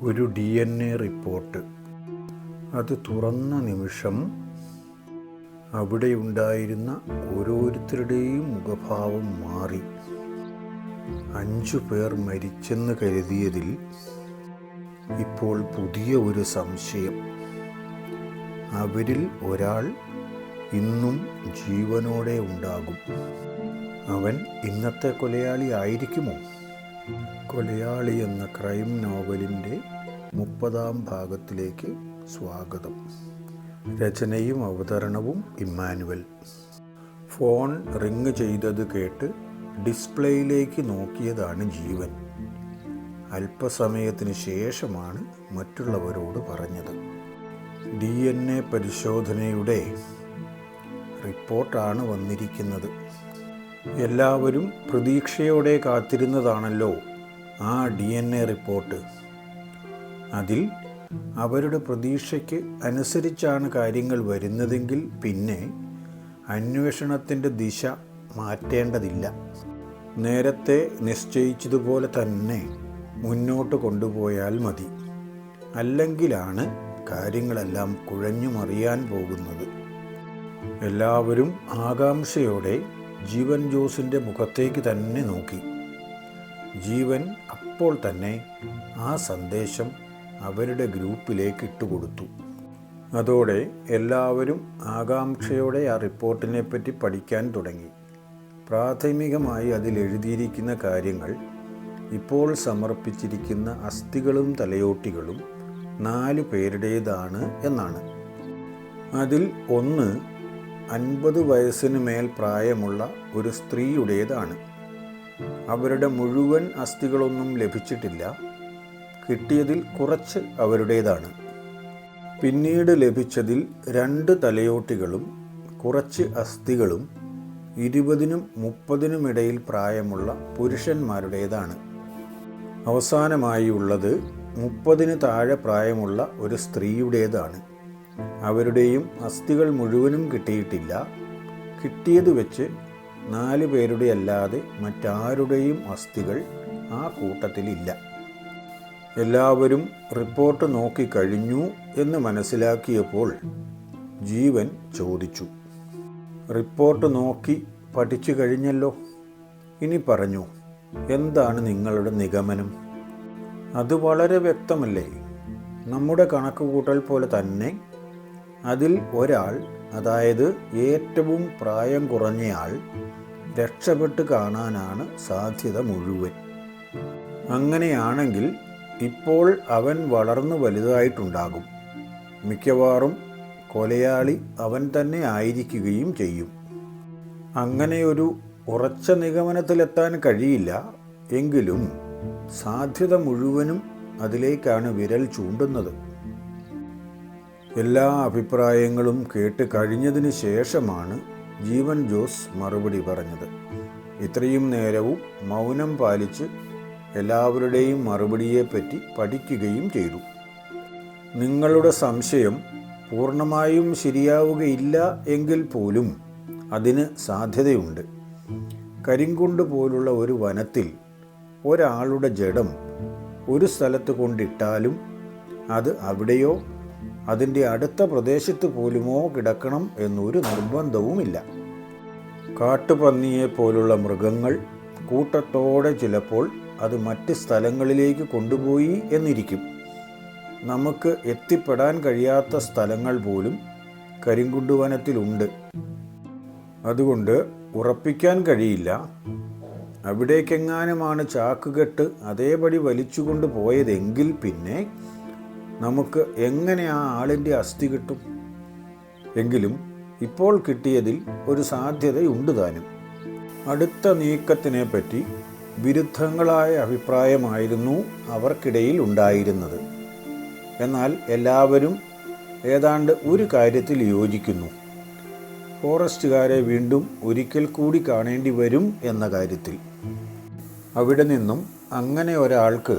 ഒരു DNA report. അത് തുറന്ന നിമിഷം അവിടെയുണ്ടായിരുന്ന ഓരോരുത്തരുടെയും മുഖഭാവം മാറി. 5 പേർ മരിച്ചെന്ന് കരുതിയതിൽ ഇപ്പോൾ പുതിയ ഒരു സംശയം. അവരിൽ ഒരാൾ ഇന്നും ജീവനോടെ ഉണ്ടാകും. അവൻ ഇന്നത്തെ കൊലയാളി ആയിരിക്കുമോ? കൊലയാളി എന്ന ക്രൈം നോവലിൻ്റെ 30-ാം ഭാഗത്തിലേക്ക് സ്വാഗതം. രചനയും അവതരണവും ഇമ്മാനുവൽ. ഫോൺ റിങ് ചെയ്തത് കേട്ട് ഡിസ്പ്ലേയിലേക്ക് നോക്കിയതാണ് ജീവൻ. അല്പസമയത്തിന് ശേഷമാണ് മറ്റുള്ളവരോട് പറഞ്ഞത്. DNA പരിശോധനയുടെ റിപ്പോർട്ടാണ് വന്നിരിക്കുന്നത്. എല്ലാവരും പ്രതീക്ഷയോടെ കാത്തിരുന്നതാണല്ലോ ആ DNA റിപ്പോർട്ട്. അതിൽ അവരുടെ പ്രതീക്ഷയ്ക്ക് അനുസരിച്ചാണ് കാര്യങ്ങൾ വരുന്നതെങ്കിൽ പിന്നെ അന്വേഷണത്തിൻ്റെ ദിശ മാറ്റേണ്ടതില്ല. നേരത്തെ നിശ്ചയിച്ചതുപോലെ തന്നെ മുന്നോട്ട് കൊണ്ടുപോയാൽ മതി. അല്ലെങ്കിലാണ് കാര്യങ്ങളെല്ലാം കുഴഞ്ഞു മറിയാൻ പോകുന്നത്. എല്ലാവരും ആകാംക്ഷയോടെ ജീവൻ ജോസിൻ്റെ മുഖത്തേക്ക് തന്നെ നോക്കി. ജീവൻ അപ്പോൾ തന്നെ ആ സന്ദേശം അവരുടെ ഗ്രൂപ്പിലേക്ക് ഇട്ടുകൊടുത്തു. അതോടെ എല്ലാവരും ആകാംക്ഷയോടെ ആ റിപ്പോർട്ടിനെ പറ്റി പഠിക്കാൻ തുടങ്ങി. പ്രാഥമികമായി അതിൽ എഴുതിയിരിക്കുന്ന കാര്യങ്ങൾ ഇപ്പോൾ സമർപ്പിച്ചിരിക്കുന്ന അസ്ഥികളും തലയോട്ടികളും 4 പേരുടേതാണ് എന്നാണ്. അതിൽ ഒന്ന് 50 വയസ്സിന് മേൽ പ്രായമുള്ള ഒരു സ്ത്രീയുടേതാണ്. അവരുടെ മുഴുവൻ അസ്ഥികളൊന്നും ലഭിച്ചിട്ടില്ല. കിട്ടിയതിൽ കുറച്ച് അവരുടേതാണ്. പിന്നീട് ലഭിച്ചതിൽ 2 തലയോട്ടികളും കുറച്ച് അസ്ഥികളും 20-നും 30-നും ഇടയിൽ പ്രായമുള്ള പുരുഷന്മാരുടേതാണ്. അവസാനമായി ഉള്ളത് 30-ന് താഴെ പ്രായമുള്ള ഒരു സ്ത്രീയുടേതാണ്. അവരുടെയും അസ്ഥികൾ മുഴുവനും കിട്ടിയിട്ടില്ല. കിട്ടിയത് വെച്ച് 4 പേരുടെ അല്ലാതെ മറ്റാരുടെയും അസ്ഥികൾ ആ കൂട്ടത്തിലില്ല. എല്ലാവരും റിപ്പോർട്ട് നോക്കിക്കഴിഞ്ഞു എന്ന് മനസ്സിലാക്കിയപ്പോൾ ജീവൻ ചോദിച്ചു, റിപ്പോർട്ട് നോക്കി പഠിച്ചു കഴിഞ്ഞല്ലോ, ഇനി പറഞ്ഞു, എന്താണ് നിങ്ങളുടെ നിഗമനം? അത് വളരെ വ്യക്തമല്ലേ? നമ്മുടെ കണക്കുകൂട്ടൽ പോലെ തന്നെ അതിൽ ഒരാൾ, അതായത് ഏറ്റവും പ്രായം കുറഞ്ഞയാൾ, രക്ഷപ്പെട്ട് കാണാനാണ് സാധ്യത മുഴുവൻ. അങ്ങനെയാണെങ്കിൽ ഇപ്പോൾ അവൻ വളർന്നു വലുതായിട്ടുണ്ടാകും. മിക്കവാറും കൊലയാളി അവൻ തന്നെ ആയിരിക്കുകയും ചെയ്യും. അങ്ങനെയൊരു ഉറച്ച നിഗമനത്തിലെത്താൻ കഴിയില്ല. എങ്കിലും സാധ്യത മുഴുവനും അതിലേക്കാണ് വിരൽ ചൂണ്ടുന്നത്. എല്ലാ അഭിപ്രായങ്ങളും കേട്ട് കഴിഞ്ഞതിന് ശേഷമാണ് ജീവൻ ജോസ് മറുപടി പറഞ്ഞത്. ഇത്രയും നേരവും മൗനം പാലിച്ച് എല്ലാവരുടെയും മറുപടിയെപ്പറ്റി പഠിക്കുകയും ചെയ്തു. നിങ്ങളുടെ സംശയം പൂർണ്ണമായും ശരിയാവുകയില്ല എങ്കിൽ പോലും അതിന് സാധ്യതയുണ്ട്. കരിങ്കുണ്ട് പോലുള്ള ഒരു വനത്തിൽ ഒരാളുടെ ജഡം ഒരു സ്ഥലത്ത് കൊണ്ടിട്ടാലും അത് അവിടെയോ അതിൻ്റെ അടുത്ത പ്രദേശത്ത് പോലുമോ കിടക്കണം എന്നൊരു നിർബന്ധവുമില്ല. കാട്ടുപന്നിയെ പോലുള്ള മൃഗങ്ങൾ കൂട്ടത്തോടെ ചിലപ്പോൾ അത് മറ്റ് സ്ഥലങ്ങളിലേക്ക് കൊണ്ടുപോയി എന്നിരിക്കും. നമുക്ക് എത്തിപ്പെടാൻ കഴിയാത്ത സ്ഥലങ്ങൾ പോലും കരിങ്കുണ്ട് വനത്തിലുണ്ട്. അതുകൊണ്ട് ഉറപ്പിക്കാൻ കഴിയില്ല. അവിടേക്കെങ്ങാനുമാണ് ചാക്കുകെട്ട് അതേപടി വലിച്ചുകൊണ്ട് പോയതെങ്കിൽ പിന്നെ നമുക്ക് എങ്ങനെ ആ ആളിൻ്റെ അസ്ഥി കിട്ടും? എങ്കിലും ഇപ്പോൾ കിട്ടിയതിൽ ഒരു സാധ്യതയുണ്ട് താനും. അടുത്ത നീക്കത്തിനെ പറ്റി വിരുദ്ധങ്ങളായ അഭിപ്രായമായിരുന്നു അവർക്കിടയിൽ ഉണ്ടായിരുന്നത്. എന്നാൽ എല്ലാവരും ഏതാണ്ട് ഒരു കാര്യത്തിൽ യോജിക്കുന്നു. ഫോറസ്റ്റുകാരെ വീണ്ടും ഒരിക്കൽ കൂടി കാണേണ്ടി വരും എന്ന കാര്യത്തിൽ. അവിടെ നിന്നും അങ്ങനെ ഒരാൾക്ക്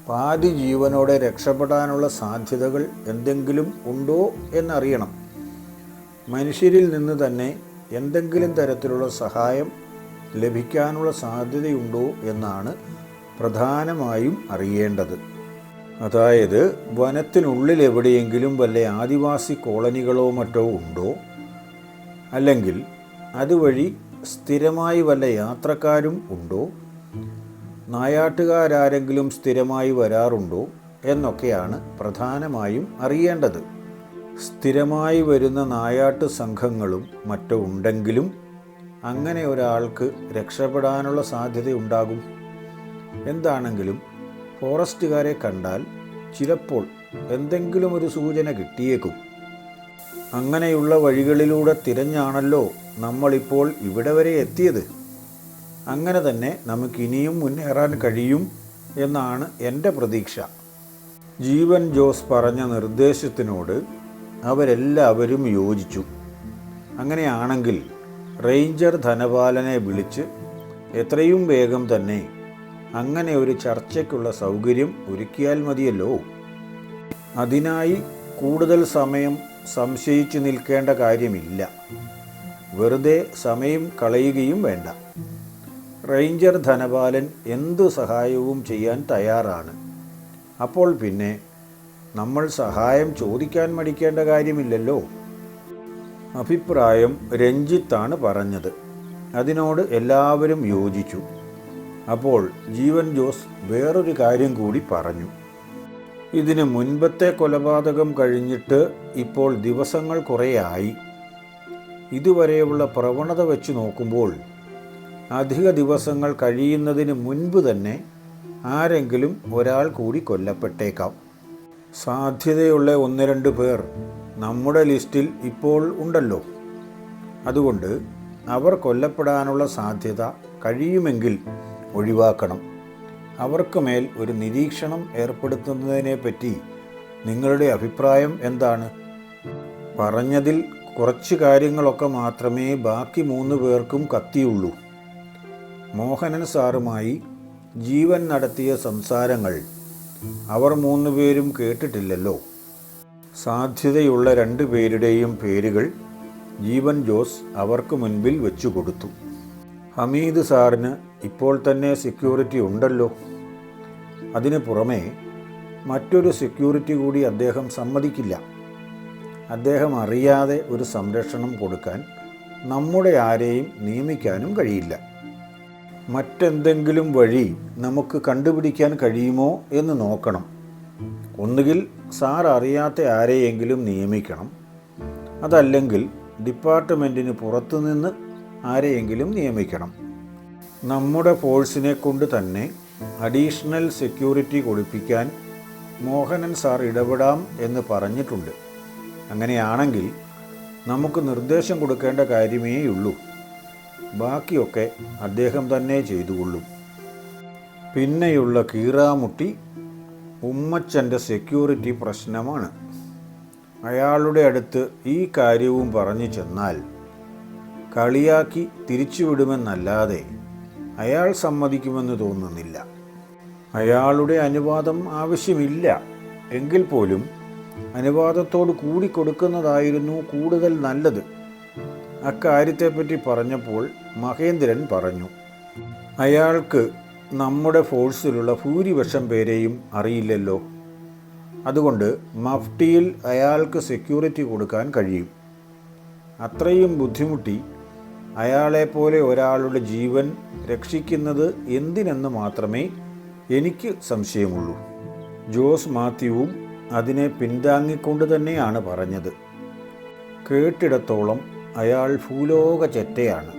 പാതി ജീവനോടെ രക്ഷപ്പെടാനുള്ള സാധ്യതകൾ എന്തെങ്കിലും ഉണ്ടോ എന്നറിയണം. മനുഷ്യരിൽ നിന്ന് തന്നെ എന്തെങ്കിലും തരത്തിലുള്ള സഹായം ലഭിക്കാനുള്ള സാധ്യതയുണ്ടോ എന്നാണ് പ്രധാനമായും അറിയേണ്ടത്. അതായത് വനത്തിനുള്ളിൽ എവിടെയെങ്കിലും വല്ല ആദിവാസി കോളനികളോ മറ്റോ ഉണ്ടോ, അല്ലെങ്കിൽ അതുവഴി സ്ഥിരമായി വല്ല യാത്രക്കാരും ഉണ്ടോ, നായാട്ടുകാരെങ്കിലും സ്ഥിരമായി വരാറുണ്ടോ എന്നൊക്കെയാണ് പ്രധാനമായും അറിയേണ്ടത്. സ്ഥിരമായി വരുന്ന നായാട്ട് സംഘങ്ങളും മറ്റോ ഉണ്ടെങ്കിലും അങ്ങനെ ഒരാൾക്ക് രക്ഷപ്പെടാനുള്ള സാധ്യതയുണ്ടാകും. എന്താണെങ്കിലും ഫോറസ്റ്റുകാരെ കണ്ടാൽ ചിലപ്പോൾ എന്തെങ്കിലും ഒരു സൂചന കിട്ടിയേക്കും. അങ്ങനെയുള്ള വഴികളിലൂടെ തിരഞ്ഞാണല്ലോ നമ്മളിപ്പോൾ ഇവിടെ വരെ എത്തിയത്. അങ്ങനെ തന്നെ നമുക്കിനിയും മുന്നേറാൻ കഴിയും എന്നാണ് എൻ്റെ പ്രതീക്ഷ. ജീവൻ ജോസ് പറഞ്ഞ നിർദ്ദേശത്തിനോട് അവരെല്ലാവരും യോജിച്ചു. അങ്ങനെയാണെങ്കിൽ റേഞ്ചർ ധനപാലനെ വിളിച്ച് എത്രയും വേഗം തന്നെ അങ്ങനെ ഒരു ചർച്ചയ്ക്കുള്ള സൗകര്യം ഒരുക്കിയാൽ മതിയല്ലോ. അതിനായി കൂടുതൽ സമയം സംശയിച്ചു നിൽക്കേണ്ട കാര്യമില്ല. വെറുതെ സമയം കളയുകയും വേണ്ട. റേഞ്ചർ ധനപാലൻ എന്തു സഹായവും ചെയ്യാൻ തയ്യാറാണ്. അപ്പോൾ പിന്നെ നമ്മൾ സഹായം ചോദിക്കാൻ മടിക്കേണ്ട കാര്യമില്ലല്ലോ. അഭിപ്രായം രഞ്ജിത്താണ് പറഞ്ഞത്. അതിനോട് എല്ലാവരും യോജിച്ചു. അപ്പോൾ ജീവൻ ജോസ് വേറൊരു കാര്യം കൂടി പറഞ്ഞു. ഇതിന് മുൻപത്തെ കൊലപാതകം കഴിഞ്ഞിട്ട് ഇപ്പോൾ ദിവസങ്ങൾ കുറേയായി. ഇതുവരെയുള്ള പ്രവണത വെച്ച് നോക്കുമ്പോൾ അധിക ദിവസങ്ങൾ കഴിയുന്നതിന് മുൻപ് തന്നെ ആരെങ്കിലും ഒരാൾ കൂടി കൊല്ലപ്പെട്ടേക്കാം. സാധ്യതയുള്ള 1-2 പേർ നമ്മുടെ ലിസ്റ്റിൽ ഇപ്പോൾ ഉണ്ടല്ലോ. അതുകൊണ്ട് അവർ കൊല്ലപ്പെടാനുള്ള സാധ്യത കഴിയുമെങ്കിൽ ഒഴിവാക്കണം. അവർക്ക് മേൽ ഒരു നിരീക്ഷണം ഏർപ്പെടുത്തുന്നതിനെപ്പറ്റി നിങ്ങളുടെ അഭിപ്രായം എന്താണ്? പറഞ്ഞതിൽ കുറച്ച് കാര്യങ്ങളൊക്കെ മാത്രമേ ബാക്കി 3 പേർക്കും കത്തിയുള്ളൂ. മോഹനൻ സാറുമായി ജീവൻ നടത്തിയ സംസാരങ്ങൾ അവർ 3 പേരും കേട്ടിട്ടില്ലല്ലോ. സാധ്യതയുള്ള 2 പേരുടെയും പേരുകൾ ജീവൻ ജോസ് അവർക്ക് മുൻപിൽ വെച്ചു കൊടുത്തു. ഹമീദ് സാറിന് ഇപ്പോൾ തന്നെ സെക്യൂരിറ്റി ഉണ്ടല്ലോ. അതിന് പുറമെ മറ്റൊരു സെക്യൂരിറ്റി കൂടി അദ്ദേഹം സമ്മതിക്കില്ല. അദ്ദേഹം അറിയാതെ ഒരു സംരക്ഷണം കൊടുക്കാൻ നമ്മുടെ ആരെയും നിയമിക്കാനും കഴിയില്ല. മറ്റെന്തെങ്കിലും വഴി നമുക്ക് കണ്ടുപിടിക്കാൻ കഴിയുമോ എന്ന് നോക്കണം. ഒന്നുകിൽ സാർ അറിയാത്ത ആരെയെങ്കിലും നിയമിക്കണം, അതല്ലെങ്കിൽ ഡിപ്പാർട്ട്മെൻറ്റിന് പുറത്തുനിന്ന് ആരെയെങ്കിലും നിയമിക്കണം. നമ്മുടെ ഫോഴ്സിനെ കൊണ്ട് തന്നെ അഡീഷണൽ സെക്യൂരിറ്റി കൊടുപ്പിക്കാൻ മോഹനൻ സാർ ഇടപെടാം എന്ന് പറഞ്ഞിട്ടുണ്ട്. അങ്ങനെയാണെങ്കിൽ നമുക്ക് നിർദ്ദേശം കൊടുക്കേണ്ട കാര്യമേയുള്ളൂ. ബാക്കിയൊക്കെ അദ്ദേഹം തന്നെ ചെയ്തുകൊള്ളും. പിന്നെയുള്ള കീറാമുട്ടി ഉമ്മച്ചൻ്റെ സെക്യൂരിറ്റി പ്രശ്നമാണ്. അയാളുടെ അടുത്ത് ഈ കാര്യവും പറഞ്ഞു ചെന്നാൽ കളിയാക്കി തിരിച്ചുവിടുമെന്നല്ലാതെ അയാൾ സമ്മതിക്കുമെന്ന് തോന്നുന്നില്ല. അയാളുടെ അനുവാദം ആവശ്യമില്ല. എങ്കിൽ പോലും അനുവാദത്തോട് കൂടി കൊടുക്കുന്നതായിരുന്നു കൂടുതൽ നല്ലത്. അക്കാര്യത്തെപ്പറ്റി പറഞ്ഞപ്പോൾ മഹേന്ദ്രൻ പറഞ്ഞു, അയാൾക്ക് നമ്മുടെ ഫോഴ്സിലുള്ള ഭൂരിപക്ഷം പേരെയും അറിയില്ലല്ലോ. അതുകൊണ്ട് മഫ്റ്റിയിൽ അയാൾക്ക് സെക്യൂരിറ്റി കൊടുക്കാൻ കഴിയും. അത്രയും ബുദ്ധിമുട്ടി അയാളെപ്പോലെ ഒരാളുടെ ജീവൻ രക്ഷിക്കുന്നത് എന്തിനെന്ന് മാത്രമേ എനിക്ക് സംശയമുള്ളൂ. ജോസ് മാത്യുവും അതിനെ പിന്താങ്ങിക്കൊണ്ട് തന്നെയാണ് പറഞ്ഞത്. കേട്ടിടത്തോളം അയാൾ ഭൂലോക ചെറ്റയാണ്.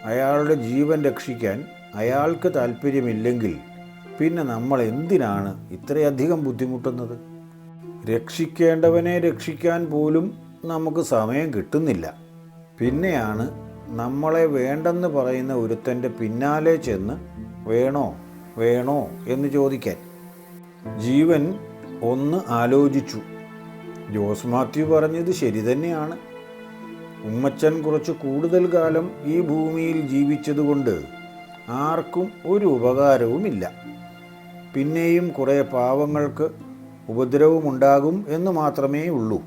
അയാളുടെ ജീവൻ രക്ഷിക്കാൻ അയാൾക്ക് താല്പര്യമില്ലെങ്കിൽ പിന്നെ നമ്മൾ എന്തിനാണ് ഇത്രയധികം ബുദ്ധിമുട്ടുന്നത്? രക്ഷിക്കേണ്ടവനെ രക്ഷിക്കാൻ പോലും നമുക്ക് സമയം കിട്ടുന്നില്ല. പിന്നെയാണ് നമ്മളെ വേണ്ടെന്ന് പറയുന്ന ഒരുത്തൻ്റെ പിന്നാലെ ചെന്ന് വേണോ വേണോ എന്ന് ചോദിക്കാൻ. ജീവൻ ഒന്ന് ആലോചിച്ചു. ജോസ് മാത്യു പറഞ്ഞത് ശരി തന്നെയാണ്. ഉമ്മച്ചൻ കുറച്ച് കൂടുതൽ കാലം ഈ ഭൂമിയിൽ ജീവിച്ചതുകൊണ്ട് ആർക്കും ഒരു ഉപകാരവുമില്ല. പിന്നെയും കുറേ പാവങ്ങൾക്ക് ഉപദ്രവമുണ്ടാകും എന്ന് മാത്രമേ ഉള്ളൂ.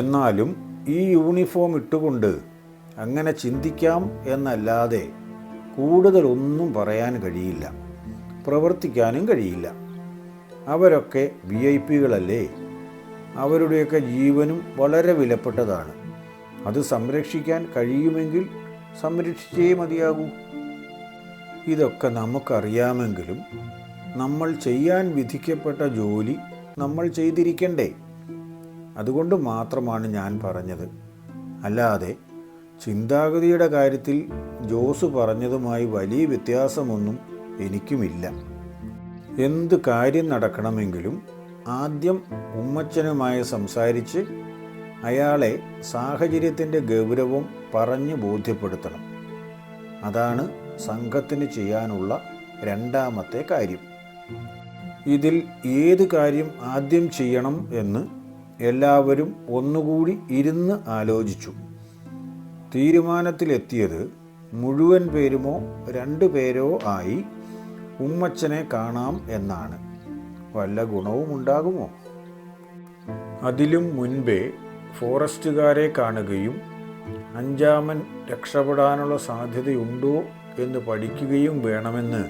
എന്നാലും ഈ യൂണിഫോം ഇട്ടുകൊണ്ട് അങ്ങനെ ചിന്തിക്കാം എന്നല്ലാതെ കൂടുതലൊന്നും പറയാൻ കഴിയില്ല, പ്രവർത്തിക്കാനും കഴിയില്ല. അവരൊക്കെ VIP-കളല്ലേ? അവരുടെയൊക്കെ ജീവനും വളരെ വിലപ്പെട്ടതാണ്. അത് സംരക്ഷിക്കാൻ കഴിയുമെങ്കിൽ സംരക്ഷിച്ചേ മതിയാകൂ. ഇതൊക്കെ നമുക്കറിയാമെങ്കിലും നമ്മൾ ചെയ്യാൻ വിധിക്കപ്പെട്ട ജോലി നമ്മൾ ചെയ്തിരിക്കണ്ടേ? അതുകൊണ്ട് മാത്രമാണ് ഞാൻ പറഞ്ഞത്. അല്ലാതെ ചിന്താഗതിയുടെ കാര്യത്തിൽ ജോസ് പറഞ്ഞതുമായി വലിയ വ്യത്യാസമൊന്നും എനിക്കുമില്ല. എന്ത് കാര്യം നടക്കണമെങ്കിലും ആദ്യം ഉമ്മച്ചനുമായി സംസാരിച്ച് അയാളെ സാഹചര്യത്തിൻ്റെ ഗൗരവം പറഞ്ഞ് ബോധ്യപ്പെടുത്തണം. അതാണ് സംഘത്തിന് ചെയ്യാനുള്ള രണ്ടാമത്തെ കാര്യം. ഇതിൽ ഏത് കാര്യം ആദ്യം ചെയ്യണം എന്ന് എല്ലാവരും ഒന്നുകൂടി ഇരുന്ന് ആലോചിച്ചു. തീരുമാനത്തിലെത്തിയത് മുഴുവൻ പേരുമോ 2 പേരോ ആയി ഉമ്മച്ചനെ കാണാം എന്നാണ്. വല്ല ഗുണവും ഉണ്ടാകുമോ? അതിലും മുൻപേ ഫോറസ്റ്റുകാരെ കാണുകയും അഞ്ചാമൻ രക്ഷപ്പെടാനുള്ള സാധ്യതയുണ്ടോ എന്ന് പഠിക്കുകയും വേണമെന്ന്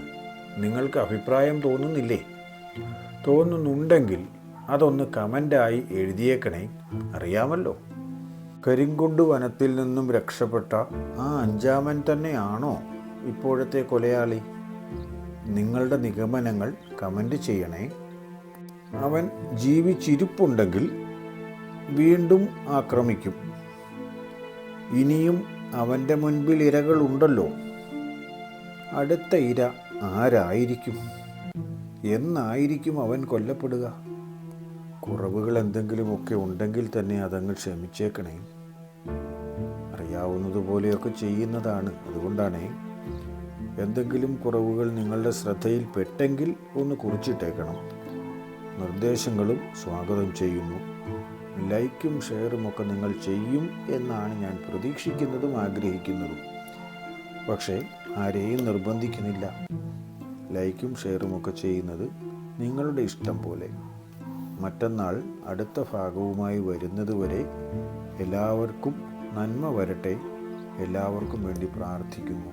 നിങ്ങൾക്ക് അഭിപ്രായം തോന്നുന്നില്ലേ? തോന്നുന്നുണ്ടെങ്കിൽ അതൊന്ന് കമൻ്റായി എഴുതിയേക്കണേ, അറിയാമല്ലോ. കരിങ്കുണ്ട് വനത്തിൽ നിന്നും രക്ഷപ്പെട്ട ആ അഞ്ചാമൻ തന്നെയാണോ ഇപ്പോഴത്തെ കൊലയാളി? നിങ്ങളുടെ നിഗമനങ്ങൾ കമൻ്റ് ചെയ്യണേ. അവൻ ജീവിച്ചിരിപ്പുണ്ടെങ്കിൽ വീണ്ടും ആക്രമിക്കും. ഇനിയും അവൻ്റെ മുൻപിൽ ഇരകളുണ്ടല്ലോ. അടുത്ത ഇര ആരായിരിക്കും? എന്നായിരിക്കും അവൻ കൊല്ലപ്പെടുക? കുറവുകൾ എന്തെങ്കിലുമൊക്കെ ഉണ്ടെങ്കിൽ തന്നെ അതങ്ങ് ക്ഷമിച്ചേക്കണേ. അറിയാവുന്നതുപോലെയൊക്കെ ചെയ്യുന്നതാണ്, അതുകൊണ്ടാണേ. എന്തെങ്കിലും കുറവുകൾ നിങ്ങളുടെ ശ്രദ്ധയിൽ പെട്ടെങ്കിൽ ഒന്ന് കുറിച്ചിട്ടേക്കണം. നിർദ്ദേശങ്ങളും സ്വാഗതം ചെയ്യുന്നു. ലൈക്കും ഷെയറും ഒക്കെ നിങ്ങൾ ചെയ്യും എന്നാണ് ഞാൻ പ്രതീക്ഷിക്കുന്നതും ആഗ്രഹിക്കുന്നതും. പക്ഷേ ആരെയും നിർബന്ധിക്കുന്നില്ല. ലൈക്കും ഷെയറും ഒക്കെ ചെയ്യുന്നത് നിങ്ങളുടെ ഇഷ്ടം പോലെ. മറ്റന്നാൾ അടുത്ത ഭാഗവുമായി വരുന്നതുവരെ എല്ലാവർക്കും നന്മ വരട്ടെ. എല്ലാവർക്കും വേണ്ടി പ്രാർത്ഥിക്കുന്നു.